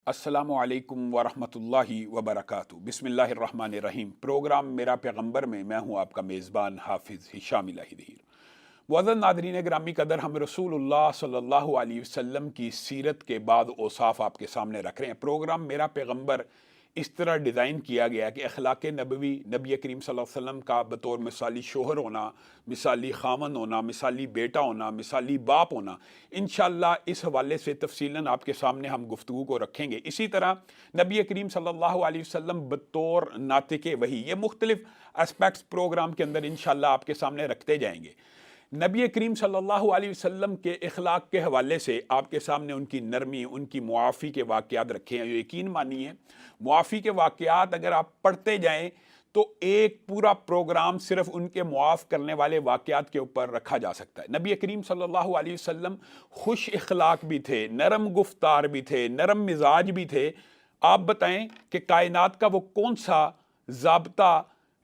السلام علیکم ورحمۃ اللہ وبرکاتہ۔ بسم اللہ الرحمن الرحیم۔ پروگرام میرا پیغمبر میں میں ہوں آپ کا میزبان حافظ ہشام الہی دھیر۔ معزز ناظرین گرامی قدر، ہم رسول اللہ صلی اللہ علیہ وسلم کی سیرت کے بعد اوصاف آپ کے سامنے رکھ رہے ہیں۔ پروگرام میرا پیغمبر اس طرح ڈیزائن کیا گیا کہ اخلاق نبوی، نبی کریم صلی اللہ علیہ وسلم کا بطور مثالی شوہر ہونا، مثالی خامن ہونا، مثالی بیٹا ہونا، مثالی باپ ہونا، انشاءاللہ اس حوالے سے تفصیلاً آپ کے سامنے ہم گفتگو کو رکھیں گے۔ اسی طرح نبی کریم صلی اللہ علیہ وسلم بطور ناطق وحی، یہ مختلف اسپیکٹس پروگرام کے اندر انشاءاللہ آپ کے سامنے رکھتے جائیں گے۔ نبی کریم صلی اللہ علیہ وسلم کے اخلاق کے حوالے سے آپ کے سامنے ان کی نرمی، ان کی معافی کے واقعات رکھے ہیں۔ یقین مانیے معافی کے واقعات اگر آپ پڑھتے جائیں تو ایک پورا پروگرام صرف ان کے معاف کرنے والے واقعات کے اوپر رکھا جا سکتا ہے۔ نبی کریم صلی اللہ علیہ وسلم خوش اخلاق بھی تھے، نرم گفتار بھی تھے، نرم مزاج بھی تھے۔ آپ بتائیں کہ کائنات کا وہ کون سا ضابطہ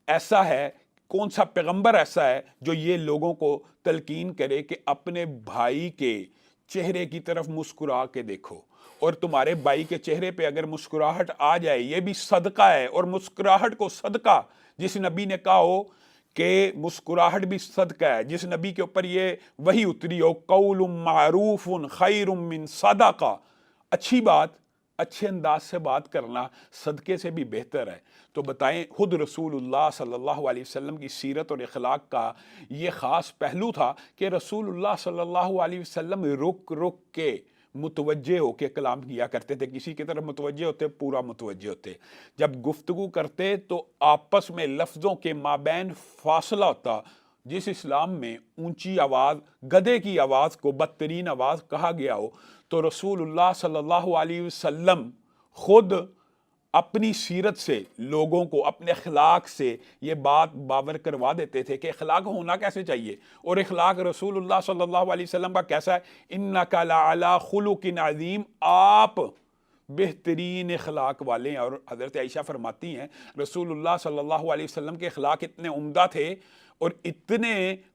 ایسا ہے، کون سا پیغمبر ایسا ہے جو یہ لوگوں کو تلقین کرے کہ اپنے بھائی کے چہرے کی طرف مسکرا کے دیکھو، اور تمہارے بھائی کے چہرے پہ اگر مسکراہٹ آ جائے یہ بھی صدقہ ہے، اور مسکراہٹ کو صدقہ جس نبی نے کہا ہو کہ مسکراہٹ بھی صدقہ ہے، جس نبی کے اوپر یہ وحی اتری ہو قول معروف خیر من صدقہ، اچھی بات، اچھے انداز سے بات کرنا صدقے سے بھی بہتر ہے۔ تو بتائیں خود رسول اللہ صلی اللہ علیہ وسلم کی سیرت اور اخلاق کا یہ خاص پہلو تھا کہ رسول اللہ صلی اللہ علیہ وسلم رک رک کے متوجہ ہو کے کلام کیا کرتے تھے۔ کسی کی طرف متوجہ ہوتے، پورا متوجہ ہوتے۔ جب گفتگو کرتے تو آپس میں لفظوں کے مابین فاصلہ ہوتا۔ جس اسلام میں اونچی آواز، گدھے کی آواز کو بدترین آواز کہا گیا ہو، تو رسول اللہ صلی اللہ علیہ وسلم خود اپنی سیرت سے لوگوں کو اپنے اخلاق سے یہ بات باور کروا دیتے تھے کہ اخلاق ہونا کیسے چاہیے، اور اخلاق رسول اللہ صلی اللہ علیہ وسلم کا کیسا ہے۔ اِنَّكَ لَعَلَىٰ خُلُقٍ عَظِيمٍ، آپ بہترین اخلاق والے ہیں۔ اور حضرت عائشہ فرماتی ہیں رسول اللہ صلی اللہ علیہ وسلم کے اخلاق اتنے عمدہ تھے اور اتنے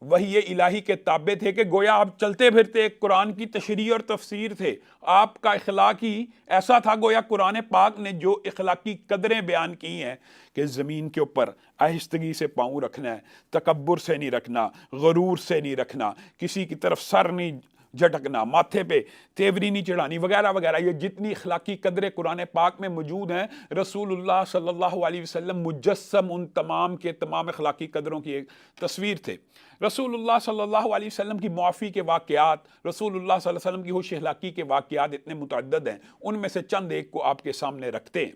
وحی الہی کے تابع تھے کہ گویا آپ چلتے پھرتے قرآن کی تشریح اور تفسیر تھے۔ آپ کا اخلاق ہی ایسا تھا گویا قرآن پاک نے جو اخلاقی قدریں بیان کی ہیں کہ زمین کے اوپر آہستگی سے پاؤں رکھنا ہے، تکبر سے نہیں رکھنا، غرور سے نہیں رکھنا، کسی کی طرف سر نہیں جھٹکنا، ماتھے پہ تیوری نہیں چڑھانی، وغیرہ وغیرہ۔ یہ جتنی اخلاقی قدریں قرآن پاک میں موجود ہیں، رسول اللہ صلی اللہ علیہ وسلم مجسم ان تمام کے تمام اخلاقی قدروں کی ایک تصویر تھے۔ رسول اللہ صلی اللہ علیہ وسلم کی معافی کے واقعات، رسول اللہ صلی اللہ علیہ وسلم کی خوش اخلاقی کے واقعات اتنے متعدد ہیں، ان میں سے چند ایک کو آپ کے سامنے رکھتے ہیں۔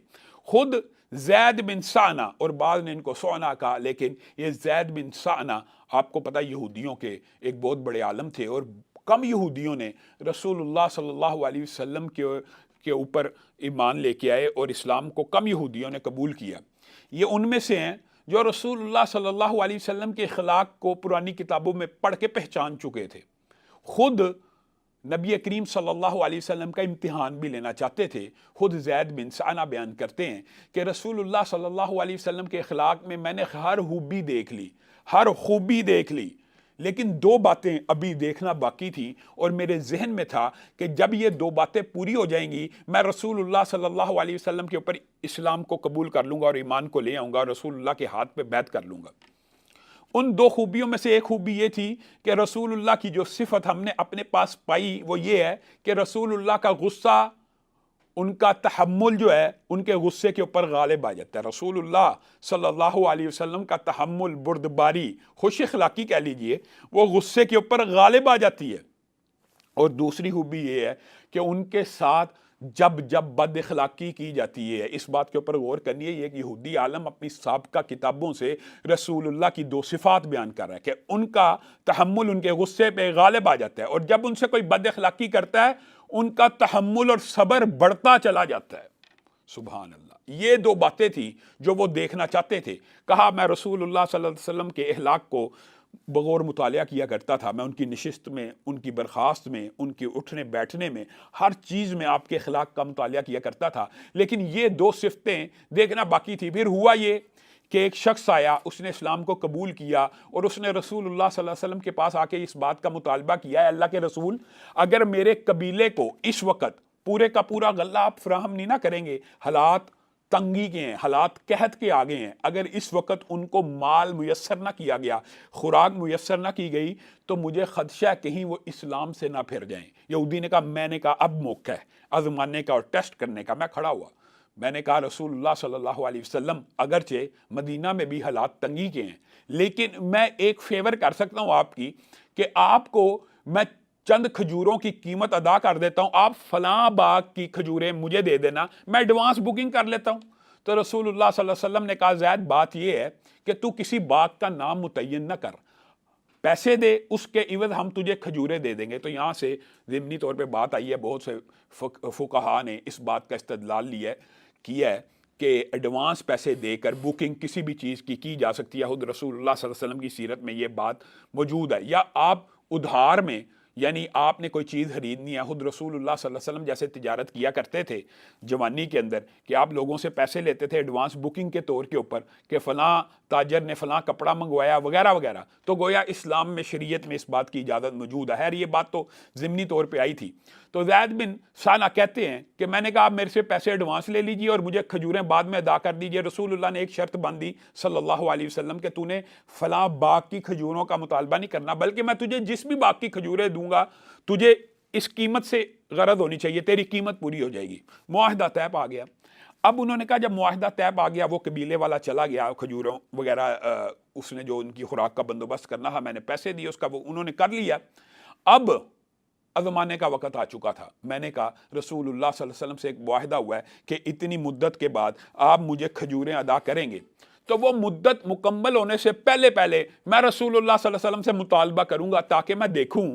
خود زید بن سعنہ، اور بعض نے ان کو سعنا کہا، لیکن یہ زید بن سعنہ آپ کو پتہ یہودیوں کے ایک بہت بڑے عالم تھے، اور کم یہودیوں نے رسول اللہ صلی اللہ علیہ وسلم کے اوپر ایمان لے کے آئے، اور اسلام کو کم یہودیوں نے قبول کیا۔ یہ ان میں سے ہیں جو رسول اللہ صلی اللہ علیہ وسلم کے اخلاق کو پرانی کتابوں میں پڑھ کے پہچان چکے تھے۔ خود نبی کریم صلی اللہ علیہ وسلم کا امتحان بھی لینا چاہتے تھے۔ خود زید بن سعنہ بیان کرتے ہیں کہ رسول اللہ صلی اللہ علیہ وسلم کے اخلاق میں نے ہر خوبی دیکھ لی، ہر خوبی دیکھ لی، لیکن دو باتیں ابھی دیکھنا باقی تھی، اور میرے ذہن میں تھا کہ جب یہ دو باتیں پوری ہو جائیں گی میں رسول اللہ صلی اللہ علیہ وسلم کے اوپر اسلام کو قبول کر لوں گا اور ایمان کو لے آؤں گا، اور رسول اللہ کے ہاتھ پہ بیعت کر لوں گا۔ ان دو خوبیوں میں سے ایک خوبی یہ تھی کہ رسول اللہ کی جو صفت ہم نے اپنے پاس پائی وہ یہ ہے کہ رسول اللہ کا غصہ، ان کا تحمل جو ہے ان کے غصے کے اوپر غالب آ جاتا ہے۔ رسول اللہ صلی اللہ علیہ وسلم کا تحمل، بردباری، خوش اخلاقی کہہ لیجئے، وہ غصے کے اوپر غالب آ جاتی ہے۔ اور دوسری خوبی یہ ہے کہ ان کے ساتھ جب بد اخلاقی کی جاتی ہے، اس بات کے اوپر غور کرنی ہے، یہ ایک یہودی عالم اپنی سابقہ کتابوں سے رسول اللہ کی دو صفات بیان کر رہا ہے کہ ان کا تحمل ان کے غصے پہ غالب آ جاتا ہے، اور جب ان سے کوئی بد اخلاقی کرتا ہے ان کا تحمل اور صبر بڑھتا چلا جاتا ہے۔ سبحان اللہ، یہ دو باتیں تھیں جو وہ دیکھنا چاہتے تھے۔ کہا میں رسول اللہ صلی اللہ علیہ وسلم کے اخلاق کو بغور مطالعہ کیا کرتا تھا، میں ان کی نشست میں، ان کی برخاست میں، ان کے اٹھنے بیٹھنے میں، ہر چیز میں آپ کے اخلاق کا مطالعہ کیا کرتا تھا، لیکن یہ دو صفتیں دیکھنا باقی تھی۔ پھر ہوا یہ کہ ایک شخص آیا، اس نے اسلام کو قبول کیا، اور اس نے رسول اللہ صلی اللہ علیہ وسلم کے پاس آ کے اس بات کا مطالبہ کیا ہے اللہ کے رسول، اگر میرے قبیلے کو اس وقت پورے کا پورا غلہ آپ فراہم نہیں نہ کریں گے. حالات تنگی کے ہیں, حالات قحط کے آگے ہیں. اگر اس وقت ان کو مال میسر نہ کیا گیا, خوراک میسر نہ کی گئی, تو مجھے خدشہ ہے کہیں وہ اسلام سے نہ پھر جائیں. یہودی نے کہا میں نے کہا اب موقع ہے آزمانے کا اور ٹیسٹ کرنے کا. میں کھڑا ہوا, میں نے کہا رسول اللہ صلی اللہ علیہ وسلم اگرچہ مدینہ میں بھی حالات تنگی کے ہیں, لیکن میں ایک فیور کر سکتا ہوں آپ کی, کہ آپ کو میں چند کھجوروں کی قیمت ادا کر دیتا ہوں, آپ فلاں باغ کی کھجوریں مجھے دے دینا, میں ایڈوانس بکنگ کر لیتا ہوں. تو رسول اللہ صلی اللہ علیہ وسلم نے کہا زید بات یہ ہے کہ تو کسی باغ کا نام متعین نہ کر, پیسے دے, اس کے عوض ہم تجھے کھجوریں دے دیں گے. تو یہاں سے ضمنی طور پہ بات آئی ہے, بہت سے فقہا نے اس بات کا استدلال کیا ہے کہ ایڈوانس پیسے دے کر بکنگ کسی بھی چیز کی جا سکتی ہے. خود رسول اللہ صلی اللہ علیہ وسلم کی سیرت میں یہ بات موجود ہے. یا آپ ادھار میں, یعنی آپ نے کوئی چیز خریدنی ہے, خود رسول اللہ صلی اللہ علیہ وسلم جیسے تجارت کیا کرتے تھے جوانی کے اندر, کہ آپ لوگوں سے پیسے لیتے تھے ایڈوانس بکنگ کے طور کے اوپر, کہ فلاں تاجر نے فلاں کپڑا منگوایا وغیرہ وغیرہ. تو گویا اسلام میں, شریعت میں اس بات کی اجازت موجود ہے. خیر یہ بات تو ضمنی طور پہ آئی تھی. تو زید بن ثانہ کہتے ہیں کہ میں نے کہا آپ میرے سے پیسے ایڈوانس لے لیجیے اور مجھے کھجوریں بعد میں ادا کر دیجیے. رسول اللہ نے ایک شرط باندھی صلی اللہ علیہ وسلم کہ تو نے فلاں باغ کی کھجوروں کا مطالبہ نہیں کرنا, بلکہ میں تجھے جس بھی باغ کی کھجوریں دوں گا تجھے اس قیمت سے غرض ہونی چاہیے, تیری قیمت پوری ہو جائے گی. معاہدہ طے آ گیا. اب انہوں نے کہا جب معاہدہ طے آ گیا, وہ قبیلے والا چلا گیا, کھجوروں وغیرہ اس نے جو ان کی خوراک کا بندوبست کرنا تھا, میں نے پیسے دیے اس کا, وہ انہوں نے کر لیا. اب آزمانے کا وقت آ چکا تھا. میں نے کہا رسول اللہ صلی اللہ علیہ وسلم سے ایک معاہدہ ہوا ہے کہ اتنی مدت کے بعد آپ مجھے کھجوریں ادا کریں گے, تو وہ مدت مکمل ہونے سے پہلے میں رسول اللہ صلی اللہ علیہ وسلم سے مطالبہ کروں گا, تاکہ میں دیکھوں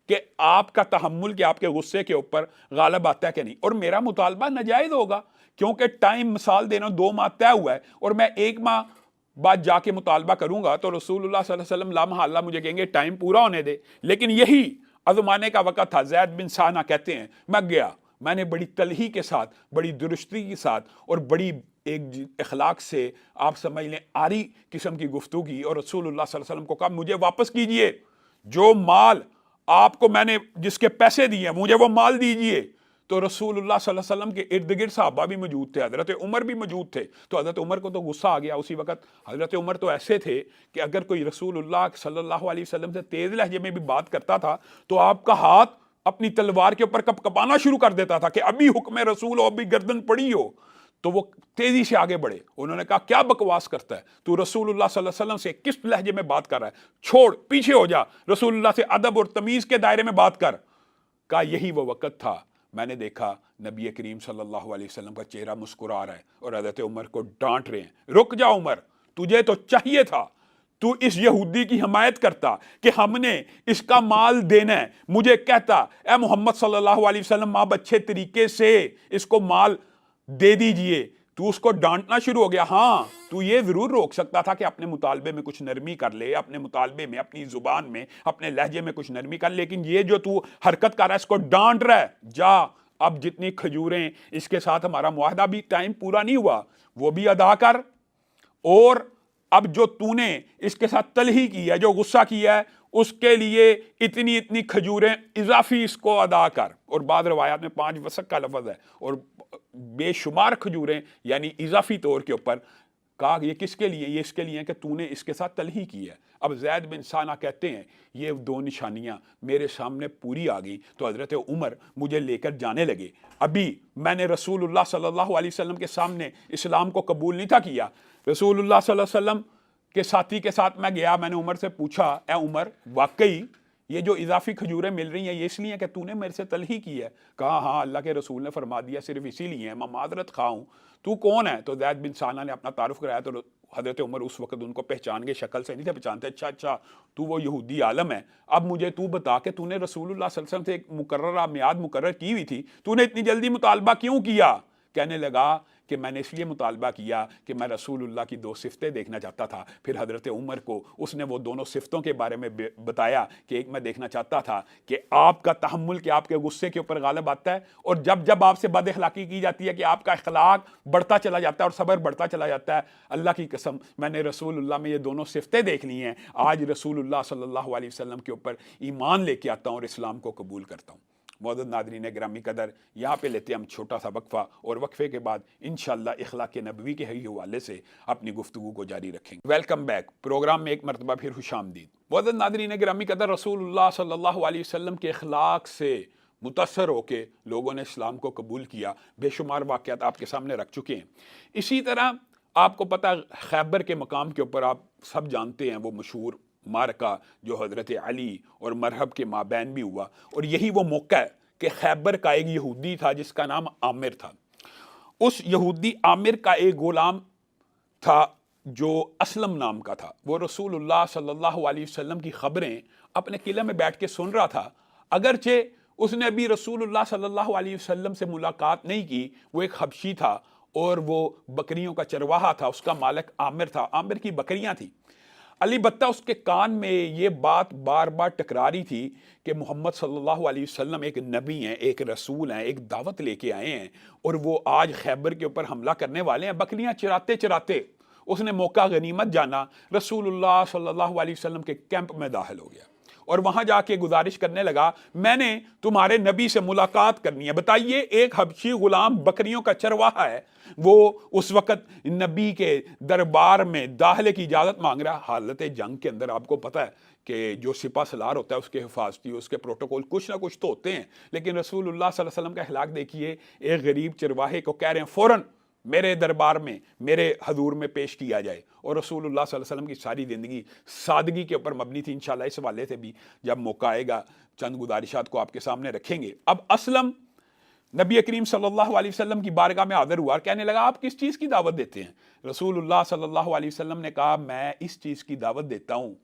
کہ آپ کا تحمل, کہ آپ کے غصے کے اوپر غالب آتا ہے کہ نہیں. اور میرا مطالبہ ناجائز ہوگا, کیونکہ ٹائم مثال دینا 2 ماہ طے ہوا ہے, اور میں 1 ماہ بعد جا کے مطالبہ کروں گا, تو رسول اللہ صلی اللہ علیہ وسلم لامحالہ مجھے کہیں گے ٹائم پورا ہونے دے. لیکن یہی آزمانے کا وقت تھا. زید بن ثانہ کہتے ہیں میں گیا, میں نے بڑی تلخی کے ساتھ, بڑی درستی کے ساتھ اور بڑی ایک اخلاق سے, آپ سمجھ لیں آری قسم کی گفتگو کی, اور رسول اللہ صلی اللہ علیہ وسلم کو کہا مجھے واپس کیجئے, جو مال آپ کو میں نے جس کے پیسے دیے مجھے وہ مال دیجئے. تو رسول اللہ صلی اللہ علیہ وسلم کے ارد گرد صحابہ بھی موجود تھے, حضرت عمر بھی موجود تھے. تو حضرت عمر کو تو غصہ آ گیا اسی وقت. حضرت عمر تو ایسے تھے کہ اگر کوئی رسول اللہ صلی اللہ علیہ وسلم سے تیز لہجے میں بھی بات کرتا تھا تو آپ کا ہاتھ اپنی تلوار کے اوپر کپانا شروع کر دیتا تھا کہ ابھی حکم رسول ہو, ابھی گردن پڑی ہو. تو وہ تیزی سے آگے بڑھے. انہوں نے کہا کیا بکواس کرتا ہے تو, رسول اللہ صلی اللہ علیہ وسلم سے کس لہجے میں بات کر رہا ہے, چھوڑ پیچھے ہو جا, رسول اللہ سے ادب اور تمیز کے دائرے میں بات کر. کہا یہی وہ وقت تھا, میں نے دیکھا نبی کریم صلی اللہ علیہ وسلم کا چہرہ مسکرا رہا ہے اور حضرت عمر کو ڈانٹ رہے ہیں, رک جا عمر, تجھے تو چاہیے تھا تو اس یہودی کی حمایت کرتا کہ ہم نے اس کا مال دینا ہے, مجھے کہتا اے محمد صلی اللہ علیہ وسلم آپ اچھے طریقے سے اس کو مال دے دیجئے. تو اس کو ڈانٹنا شروع ہو گیا. ہاں تو یہ ضرور روک سکتا تھا کہ اپنے مطالبے میں کچھ نرمی کر لے, اپنے مطالبے میں, اپنی زبان میں, اپنے لہجے میں کچھ نرمی کر, لیکن یہ جو تو حرکت کر رہا ہے اس کو ڈانٹ رہا ہے, جا اب جتنی کھجوریں اس کے ساتھ ہمارا معاہدہ بھی ٹائم پورا نہیں ہوا وہ بھی ادا کر, اور اب جو تو نے اس کے ساتھ تلخی کی ہے, جو غصہ کیا ہے, اس کے لیے اتنی کھجوریں اضافی اس کو ادا کر. اور بعض روایات میں 5 وسق کا لفظ ہے, اور بے شمار کھجوریں یعنی اضافی طور کے اوپر. کہا یہ کس کے لیے, یہ اس کے لیے کہ تو نے اس کے ساتھ تلخی کی ہے. اب زید بن ثانہ کہتے ہیں یہ 2 نشانیاں میرے سامنے پوری آ گئی تو حضرت عمر مجھے لے کر جانے لگے. ابھی میں نے رسول اللہ صلی اللہ علیہ وسلم کے سامنے اسلام کو قبول نہیں تھا کیا. رسول اللہ صلی اللہ علیہ وسلم کے ساتھی کے ساتھ میں گیا, میں نے عمر سے پوچھا اے عمر واقعی یہ جو اضافی کھجوریں مل رہی ہیں یہ اس لیے کہ تو نے میرے سے تلخی کی ہے. کہا ہاں اللہ کے رسول نے فرما دیا صرف اسی لیے ہے, میں معذرت خواہ ہوں. تو کون ہے؟ تو زید بن ثانہ نے اپنا تعارف کرایا. تو حضرت عمر اس وقت ان کو پہچان کے, شکل سے نہیں تھے پہچانتے. اچھا تو وہ یہودی عالم ہے, اب مجھے تو بتا کہ تو نے رسول اللہ صلی اللہ علیہ وسلم سے ایک مقررہ میعاد مقرر کی ہوئی تھی, تو نے اتنی جلدی مطالبہ کیوں کیا؟ کہنے لگا کہ میں نے اس لیے مطالبہ کیا کہ میں رسول اللہ کی 2 صفتیں دیکھنا چاہتا تھا. پھر حضرت عمر کو اس نے وہ دونوں صفتوں کے بارے میں بتایا کہ ایک میں دیکھنا چاہتا تھا کہ آپ کا تحمل, کہ آپ کے غصے کے اوپر غالب آتا ہے, اور جب آپ سے بد اخلاقی کی جاتی ہے کہ آپ کا اخلاق بڑھتا چلا جاتا ہے اور صبر بڑھتا چلا جاتا ہے. اللہ کی قسم میں نے رسول اللہ میں یہ دونوں صفتیں دیکھ لی ہیں. آج رسول اللہ صلی اللہ علیہ وسلم کے اوپر ایمان لے کے آتا ہوں اور اسلام کو قبول کرتا ہوں. معزز ناظرین گرامی قدر، یہاں پہ لیتے ہیں ہم چھوٹا سا وقفہ، اور وقفے کے بعد انشاءاللہ اخلاق نبوی کے حوالے سے اپنی گفتگو کو جاری رکھیں گے۔ ویلکم بیک، پروگرام میں ایک مرتبہ پھر خوش آمدید۔ معزز ناظرین گرامی قدر، رسول اللہ صلی اللہ علیہ وسلم کے اخلاق سے متاثر ہو کے لوگوں نے اسلام کو قبول کیا، بے شمار واقعات آپ کے سامنے رکھ چکے ہیں۔ اسی طرح آپ کو پتہ خیبر کے مقام کے اوپر آپ سب جانتے ہیں وہ مشہور معرکہ جو حضرت علی اور مرحب کے مابین بھی ہوا، اور یہی وہ موقع ہے کہ خیبر کا ایک یہودی تھا جس کا نام عامر تھا۔ اس یہودی عامر کا ایک غلام تھا جو اسلم نام کا تھا، وہ رسول اللہ صلی اللہ علیہ وسلم کی خبریں اپنے قلعے میں بیٹھ کے سن رہا تھا، اگرچہ اس نے ابھی رسول اللہ صلی اللہ علیہ وسلم سے ملاقات نہیں کی۔ وہ ایک حبشی تھا اور وہ بکریوں کا چرواہا تھا، اس کا مالک عامر تھا، عامر کی بکریاں تھیں۔ البتہ اس کے کان میں یہ بات بار بار ٹکرا رہی تھی کہ محمد صلی اللہ علیہ وسلم ایک نبی ہیں، ایک رسول ہیں، ایک دعوت لے کے آئے ہیں، اور وہ آج خیبر کے اوپر حملہ کرنے والے ہیں۔ بکریاں چراتے چراتے اس نے موقع غنیمت جانا، رسول اللہ صلی اللہ علیہ وسلم کے کیمپ میں داخل ہو گیا اور وہاں جا کے گزارش کرنے لگا، میں نے تمہارے نبی سے ملاقات کرنی ہے، بتائیے۔ ایک حبشی غلام بکریوں کا چرواہا ہے، وہ اس وقت نبی کے دربار میں داخلے کی اجازت مانگ رہا۔ حالت جنگ کے اندر آپ کو پتہ ہے کہ جو سپہ سالار ہوتا ہے اس کے حفاظتی، اس کے پروٹوکول کچھ نہ کچھ تو ہوتے ہیں، لیکن رسول اللہ صلی اللہ علیہ وسلم کا اخلاق دیکھیے، ایک غریب چرواہے کو کہہ رہے ہیں فوراً میرے دربار میں، میرے حضور میں پیش کیا جائے۔ اور رسول اللہ صلی اللہ علیہ وسلم کی ساری زندگی سادگی کے اوپر مبنی تھی۔ انشاءاللہ اس حوالے سے بھی جب موقع آئے گا چند گزارشات کو آپ کے سامنے رکھیں گے۔ اب اسلم نبی کریم صلی اللہ علیہ وسلم کی بارگاہ میں حاضر ہوا اور کہنے لگا، آپ کس چیز کی دعوت دیتے ہیں؟ رسول اللہ صلی اللہ علیہ وسلم نے کہا، میں اس چیز کی دعوت دیتا ہوں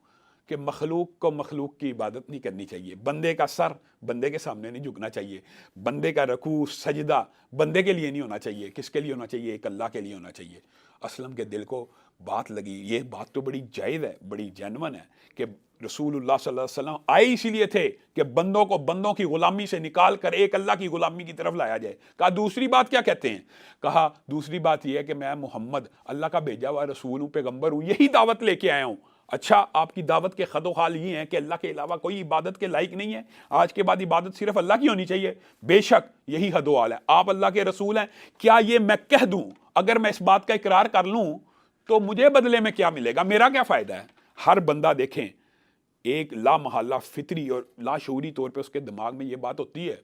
کہ مخلوق کو مخلوق کی عبادت نہیں کرنی چاہیے، بندے کا سر بندے کے سامنے نہیں جھکنا چاہیے، بندے کا رکوع سجدہ بندے کے لیے نہیں ہونا چاہیے۔ کس کے لیے ہونا چاہیے؟ ایک اللہ کے لیے ہونا چاہیے۔ اسلم کے دل کو بات لگی، یہ بات تو بڑی جائز ہے، بڑی جینون ہے کہ رسول اللہ صلی اللہ علیہ وسلم آئے اسی لیے تھے کہ بندوں کو بندوں کی غلامی سے نکال کر ایک اللہ کی غلامی کی طرف لایا جائے۔ کہا دوسری بات کیا کہتے ہیں؟ کہا دوسری بات یہ ہے کہ میں محمد اللہ کا بھیجا ہوا رسول ہوں، پیغمبر ہوں، یہی دعوت لے کے آیا ہوں۔ اچھا، آپ کی دعوت کے خد و خال یہ ہیں کہ اللہ کے علاوہ کوئی عبادت کے لائق نہیں ہے، آج کے بعد عبادت صرف اللہ کی ہونی چاہیے؟ بے شک یہی حد و حال ہے، آپ اللہ کے رسول ہیں۔ کیا یہ میں کہہ دوں، اگر میں اس بات کا اقرار کر لوں تو مجھے بدلے میں کیا ملے گا؟ میرا کیا فائدہ ہے؟ ہر بندہ دیکھیں ایک لا محالہ فطری اور لا شعوری طور پہ اس کے دماغ میں یہ بات ہوتی ہے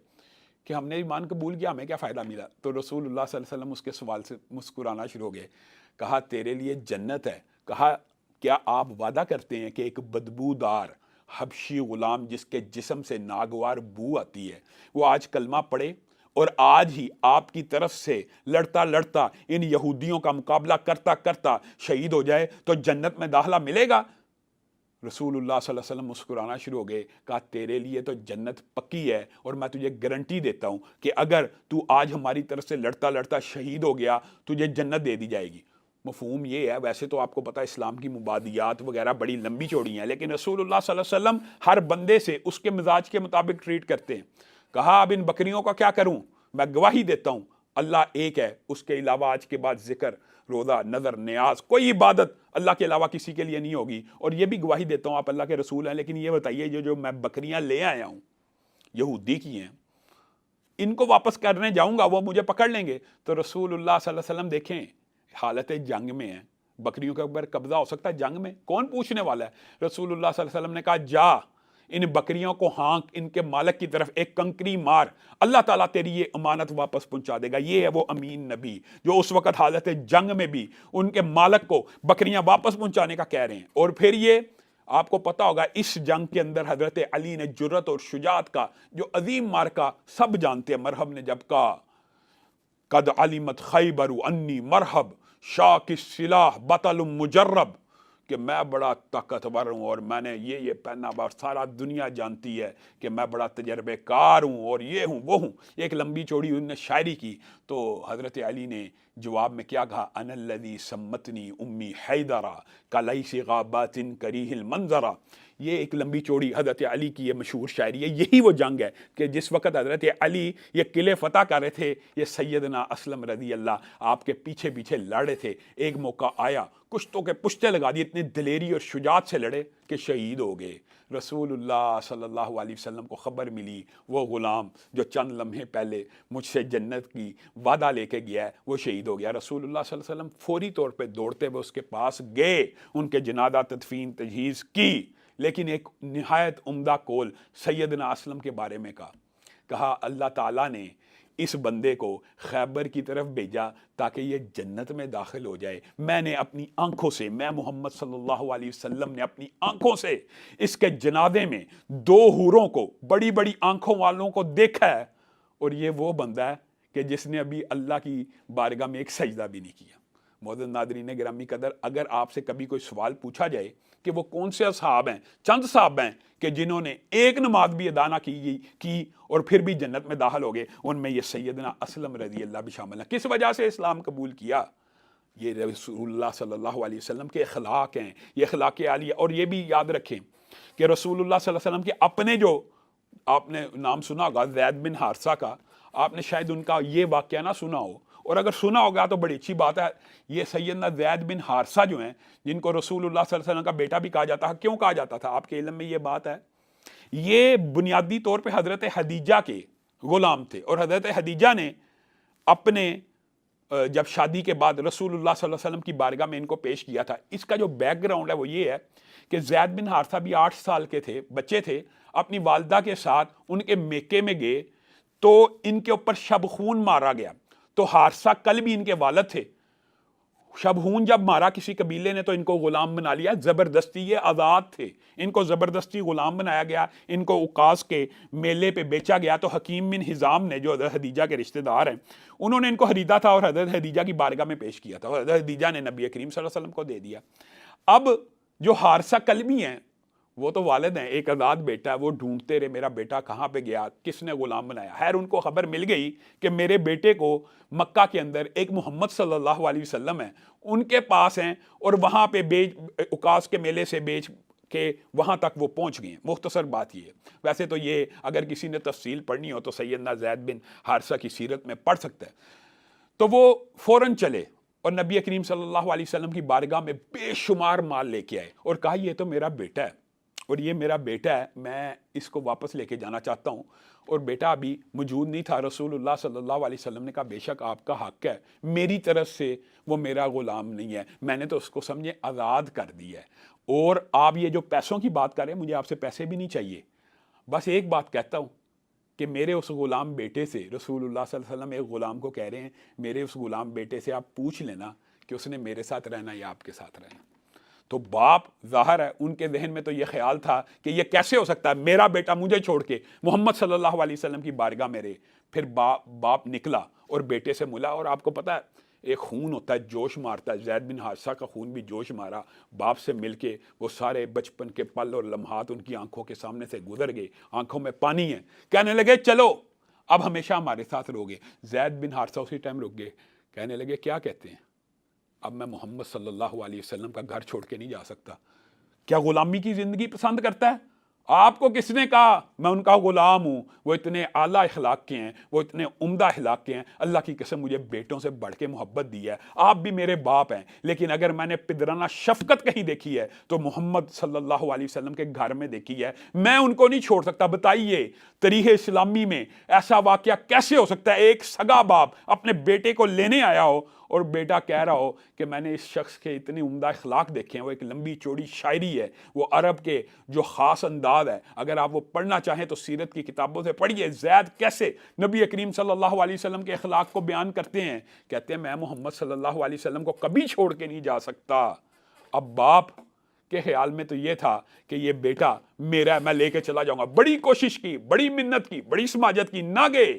کہ ہم نے ایمان قبول کیا، ہمیں کیا فائدہ ملا؟ تو رسول اللہ صلی اللہ علیہ وسلم اس کے سوال سے مسکرانا شروع ہو گئے۔ کہا تیرے لیے جنت ہے۔ کہا کیا آپ وعدہ کرتے ہیں کہ ایک بدبودار حبشی غلام جس کے جسم سے ناگوار بو آتی ہے، وہ آج کلمہ پڑھے اور آج ہی آپ کی طرف سے لڑتا لڑتا ان یہودیوں کا مقابلہ کرتا کرتا شہید ہو جائے تو جنت میں داخلہ ملے گا؟ رسول اللہ صلی اللہ علیہ وسلم مسکرانا شروع ہو گئے۔ کہا تیرے لیے تو جنت پکی ہے، اور میں تجھے گارنٹی دیتا ہوں کہ اگر تو آج ہماری طرف سے لڑتا لڑتا شہید ہو گیا تجھے جنت دے دی جائے گی۔ مفہوم یہ ہے، ویسے تو آپ کو پتہ اسلام کی مبادیات وغیرہ بڑی لمبی چوڑی ہیں، لیکن رسول اللہ صلی اللہ علیہ وسلم ہر بندے سے اس کے مزاج کے مطابق ٹریٹ کرتے ہیں۔ کہا اب ان بکریوں کا کیا کروں؟ میں گواہی دیتا ہوں اللہ ایک ہے، اس کے علاوہ آج کے بعد ذکر، روزہ، نظر، نیاز، کوئی عبادت اللہ کے علاوہ کسی کے لیے نہیں ہوگی، اور یہ بھی گواہی دیتا ہوں آپ اللہ کے رسول ہیں۔ لیکن یہ بتائیے جو میں بکریاں لے آیا ہوں یہودی کی ہیں، ان کو واپس کرنے جاؤں گا وہ مجھے پکڑ لیں گے۔ تو رسول اللہ صلی اللہ علیہ وسلم دیکھیں حالت جنگ میں ہیں، بکریوں کے اوپر قبضہ ہو سکتا ہے جنگ میں، کون پوچھنے والا ہے؟ رسول اللہ صلی اللہ علیہ وسلم نے کہا جا ان بکریوں کو ہانک ان کے مالک کی طرف ایک کنکری مار، اللہ تعالیٰ تیری یہ امانت واپس پہنچا دے گا۔ یہ ہے وہ امین نبی جو اس وقت حالت جنگ میں بھی ان کے مالک کو بکریاں واپس پہنچانے کا کہہ رہے ہیں۔ اور پھر یہ آپ کو پتا ہوگا اس جنگ کے اندر حضرت علی نے جرت اور شجاعت کا جو عظیم مارکا سب جانتے ہیں، مرحب نے جب کہا قد علمت خیبر انی مرحب شاک السلاح بطل مجرب، کہ میں بڑا طاقتور ہوں اور میں نے یہ پہنا ہوا، سارا دنیا جانتی ہے کہ میں بڑا تجربے کار ہوں اور یہ ہوں وہ ہوں، ایک لمبی چوڑی انہوں نے شاعری کی۔ تو حضرت علی نے جواب میں کیا کہا؟ انا الذی سمتنی امی حیدرا کلیس غابات کریہ المنظرا، یہ ایک لمبی چوڑی حضرت علی کی یہ مشہور شاعری ہے. یہی وہ جنگ ہے کہ جس وقت حضرت علی یہ قلعے فتح کر رہے تھے, یہ سیدنا اسلم رضی اللہ آپ کے پیچھے پیچھے لڑ رہے تھے. ایک موقع آیا, کشتوں کے پشتے لگا دی, اتنی دلیری اور شجاعت سے لڑے کہ شہید ہو گئے. رسول اللہ صلی اللہ علیہ وسلم کو خبر ملی وہ غلام جو چند لمحے پہلے مجھ سے جنت کی وعدہ لے کے گیا ہے وہ شہید ہو گیا. رسول اللہ صلی اللہ علیہ وسلم فوری طور پہ دوڑتے ہوئے اس کے پاس گئے, ان کے جنازہ تدفین تجہیز کی, لیکن ایک نہایت عمدہ قول سیدنا اسلم کے بارے میں کہا اللہ تعالیٰ نے اس بندے کو خیبر کی طرف بھیجا تاکہ یہ جنت میں داخل ہو جائے. میں نے اپنی آنکھوں سے, میں محمد صلی اللہ علیہ وسلم نے اپنی آنکھوں سے اس کے جنازے میں 2 حوروں کو, بڑی بڑی آنکھوں والوں کو دیکھا ہے, اور یہ وہ بندہ ہے کہ جس نے ابھی اللہ کی بارگاہ میں ایک سجدہ بھی نہیں کیا. معزز ناظرین گرامی قدر, اگر آپ سے کبھی کوئی سوال پوچھا جائے کہ وہ کون سے اصحاب ہیں, چند صحاب ہیں کہ جنہوں نے ایک نماز بھی ادا نہ کی اور پھر بھی جنت میں داخل ہو گئے, ان میں یہ سیدنا اسلم رضی اللہ بھی شامل ہیں. کس وجہ سے اسلام قبول کیا؟ یہ رسول اللہ صلی اللہ علیہ وسلم کے اخلاق ہیں, یہ اخلاق عالیہ. اور یہ بھی یاد رکھیں کہ رسول اللہ صلی اللہ علیہ وسلم کے اپنے, جو آپ نے نام سنا ہوگا زید بن حارثہ کا, آپ نے شاید ان کا یہ واقعہ نہ سنا ہو, اور اگر سنا ہوگا تو بڑی اچھی بات ہے. یہ سیدنا زید بن حارثہ جو ہیں, جن کو رسول اللہ صلی اللہ علیہ وسلم کا بیٹا بھی کہا جاتا ہے, کیوں کہا جاتا تھا آپ کے علم میں یہ بات ہے؟ یہ بنیادی طور پہ حضرت خدیجہ کے غلام تھے, اور حضرت خدیجہ نے اپنے جب شادی کے بعد رسول اللہ صلی اللہ علیہ وسلم کی بارگاہ میں ان کو پیش کیا تھا. اس کا جو بیک گراؤنڈ ہے وہ یہ ہے کہ زید بن حارثہ بھی 8 سال کے تھے, بچے تھے, اپنی والدہ کے ساتھ ان کے میکے میں گئے تو ان کے اوپر شبخون مارا گیا. تو حارثہ کل بھی ان کے والد تھے. شبخون جب مارا کسی قبیلے نے تو ان کو غلام بنا لیا, زبردستی, یہ آزاد تھے, ان کو زبردستی غلام بنایا گیا, ان کو عکاظ کے میلے پہ بیچا گیا. تو حکیم بن حزام نے, جو حضرت خدیجہ کے رشتہ دار ہیں, انہوں نے ان کو خریدا تھا اور حضرت خدیجہ کی بارگاہ میں پیش کیا تھا, اور حضرت خدیجہ نے نبی کریم صلی اللہ علیہ وسلم کو دے دیا. اب جو حارثہ کلبی ہیں وہ تو والد ہیں, ایک آزاد بیٹا ہے, وہ ڈھونڈتے رہے میرا بیٹا کہاں پہ گیا, کس نے غلام بنایا. خیر ان کو خبر مل گئی کہ میرے بیٹے کو مکہ کے اندر ایک محمد صلی اللہ علیہ وسلم ہیں, ان کے پاس ہیں, اور وہاں پہ عکاظ کے میلے سے بیچ کے وہاں تک وہ پہنچ گئے ہیں. مختصر بات یہ ہے. ویسے تو یہ اگر کسی نے تفصیل پڑھنی ہو تو سیدنا زید بن حارثہ کی سیرت میں پڑھ سکتا ہے. تو وہ فوراً چلے اور نبی کریم صلی اللہ علیہ وسلم کی بارگاہ میں بے شمار مال لے کے آئے اور کہا یہ تو میرا بیٹا ہے, اور یہ میرا بیٹا ہے, میں اس کو واپس لے کے جانا چاہتا ہوں. اور بیٹا ابھی موجود نہیں تھا. رسول اللہ صلی اللہ علیہ وسلم نے کہا بے شک آپ کا حق ہے, میری طرف سے وہ میرا غلام نہیں ہے, میں نے تو اس کو سمجھے آزاد کر دیا ہے. اور آپ یہ جو پیسوں کی بات کر رہے ہیں, مجھے آپ سے پیسے بھی نہیں چاہیے, بس ایک بات کہتا ہوں کہ میرے اس غلام بیٹے سے, رسول اللہ صلی اللہ علیہ وسلم ایک غلام کو کہہ رہے ہیں, میرے اس غلام بیٹے سے آپ پوچھ لینا کہ اس نے میرے ساتھ رہنا یا آپ کے ساتھ رہنا. تو باپ ظاہر ہے ان کے ذہن میں تو یہ خیال تھا کہ یہ کیسے ہو سکتا ہے, میرا بیٹا مجھے چھوڑ کے محمد صلی اللہ علیہ وسلم کی بارگاہ میں رہے. پھر باپ نکلا اور بیٹے سے ملا, اور آپ کو پتا ہے ایک خون ہوتا ہے, جوش مارتا ہے. زید بن حارثہ کا خون بھی جوش مارا, باپ سے مل کے وہ سارے بچپن کے پل اور لمحات ان کی آنکھوں کے سامنے سے گزر گئے, آنکھوں میں پانی ہے. کہنے لگے چلو اب ہمیشہ ہمارے ساتھ رہو گے. زید بن حارثہ اسی ٹائم رک گئے, کہنے لگے کیا کہتے ہیں, اب میں محمد صلی اللہ علیہ وسلم کا گھر چھوڑ کے نہیں جا سکتا. کیا غلامی کی زندگی پسند کرتا ہے؟ آپ کو کس نے کہا میں ان کا غلام ہوں؟ وہ اتنے اعلیٰ اخلاق کے ہیں, وہ اتنے عمدہ اخلاق کے ہیں, اللہ کی قسم مجھے بیٹوں سے بڑھ کے محبت دی ہے. آپ بھی میرے باپ ہیں, لیکن اگر میں نے پدرانہ شفقت کہیں دیکھی ہے تو محمد صلی اللہ علیہ وسلم کے گھر میں دیکھی ہے. میں ان کو نہیں چھوڑ سکتا. بتائیے تاریخ اسلامی میں ایسا واقعہ کیسے ہو سکتا ہے, ایک سگا باپ اپنے بیٹے کو لینے آیا ہو اور بیٹا کہہ رہا ہو کہ میں نے اس شخص کے اتنے عمدہ اخلاق دیکھے ہیں. وہ ایک لمبی چوڑی شاعری ہے, وہ عرب کے جو خاص انداز ہے, اگر آپ وہ پڑھنا چاہیں تو سیرت کی کتابوں سے پڑھیے. زید کیسے نبی کریم صلی اللہ علیہ وسلم کے اخلاق کو بیان کرتے ہیں, کہتے ہیں میں محمد صلی اللہ علیہ وسلم کو کبھی چھوڑ کے نہیں جا سکتا. اب باپ کے خیال میں تو یہ تھا کہ یہ بیٹا میرا ہے, میں لے کے چلا جاؤں گا. بڑی کوشش کی, بڑی منت کی, بڑی سماجت کی, نہ گئے.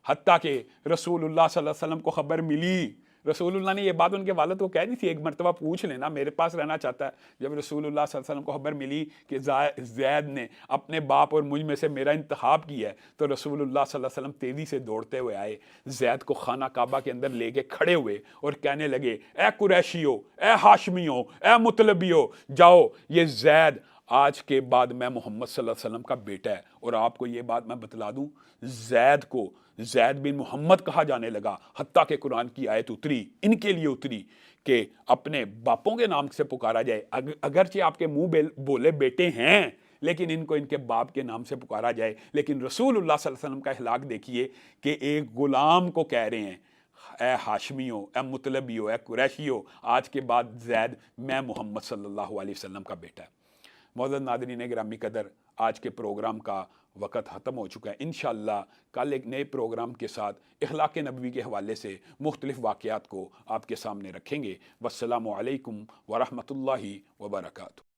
حتیٰ کہ رسول اللہ صلی اللہ علیہ وسلم کو خبر ملی. رسول اللہ نے یہ بات ان کے والد کو کہہ دی تھی, ایک مرتبہ پوچھ لینا میرے پاس رہنا چاہتا ہے. جب رسول اللہ صلی اللہ علیہ وسلم کو خبر ملی کہ زید نے اپنے باپ اور مجھ میں سے میرا انتخاب کیا ہے, تو رسول اللہ صلی اللہ علیہ وسلم تیزی سے دوڑتے ہوئے آئے, زید کو خانہ کعبہ کے اندر لے کے کھڑے ہوئے اور کہنے لگے اے قریشیو, اے ہاشمیو, اے مطلبیو, جاؤ یہ زید آج کے بعد میں محمد صلی اللہ علیہ وسلم کا بیٹا ہے۔ اور آپ کو یہ بات میں بتلا دوں، زید کو زید بن محمد کہا جانے لگا، حتیٰ کہ قرآن کی آیت اتری، ان کے لیے اتری کہ اپنے باپوں کے نام سے پکارا جائے، اگرچہ آپ کے منہ بولے بیٹے ہیں لیکن ان کو ان کے باپ کے نام سے پکارا جائے۔ لیکن رسول اللہ صلی اللہ علیہ وسلم کا اخلاق دیکھیے کہ ایک غلام کو کہہ رہے ہیں، اے ہاشمیو، اے مطلبیو، اے قریشیو، آج کے بعد زید میں محمد صلی اللہ علیہ وسلم کا بیٹا ہے۔ معزز ناظرین گرامی قدر، آج کے پروگرام کا وقت ختم ہو چکا ہے۔ انشاءاللہ کل ایک نئے پروگرام کے ساتھ اخلاق نبوی کے حوالے سے مختلف واقعات کو آپ کے سامنے رکھیں گے۔ والسلام علیکم ورحمۃ اللہ وبرکاتہ۔